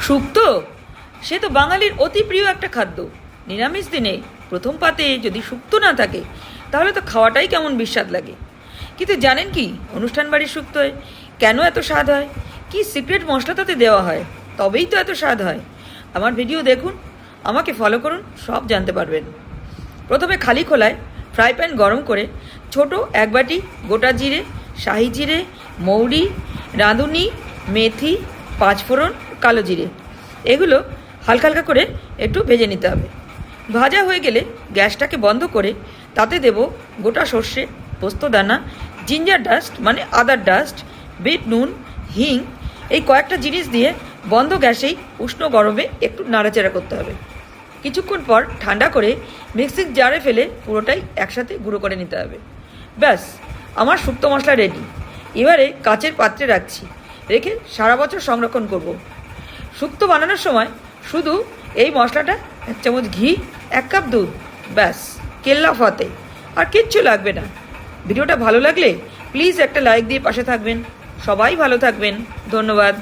শুক্তো সে তো বাঙালির অতি প্রিয় একটা খাদ্য। নিরামিষ দিনে প্রথম পাতে যদি শুক্তো না থাকে তাহলে তো খাওয়াটাই কেমন বিস্বাদ লাগে। কিন্তু জানেন কি অনুষ্ঠান বাড়ির শুক্তোয় কেন এত স্বাদ হয়? কি সিক্রেট মশলা তাতে দেওয়া হয়, তবেই তো এত স্বাদ হয়। আমার ভিডিও দেখুন, আমাকে ফলো করুন, সব জানতে পারবেন। প্রথমে খালি খোলায় ফ্রাই প্যান গরম করে ছোট এক বাটি গোটা জিরে, শাহি জিরে, মৌরি, রাঁধুনি, মেথি, পাঁচফোড়ন, কালো জিরে এগুলো হালকা হালকা করে একটু ভেজে নিতে হবে। ভাজা হয়ে গেলে গ্যাসটাকে বন্ধ করে তাতে দেব গোটা সর্ষে, পোস্তদানা, জিঞ্জার ডাস্ট মানে আদার ডাস্ট, বিট নুন, হিং, এই কয়েকটা জিনিস দিয়ে বন্ধ গ্যাসেই উষ্ণ গরমে একটু নাড়াচাড়া করতে হবে। কিছুক্ষণ পর ঠান্ডা করে মিক্সিং জারে ফেলে পুরোটাই একসাথে গুঁড়ো করে নিতে হবে। ব্যাস, আমার শুক্তো মশলা রেডি। এবারে কাচের পাত্রে রাখছি, রেখে সারা বছর সংরক্ষণ করব। শুক্তো বানানোর সময় শুধু এই মশলাটা, 1 চামচ ঘি, 1 কাপ দুধ, ব্যাস কেল্লা ফতে, আর কিচ্ছু লাগবে না। ভিডিওটা ভালো লাগলে প্লিজ একটা লাইক দিয়ে পাশে থাকবেন। সবাই ভালো থাকবেন, ধন্যবাদ।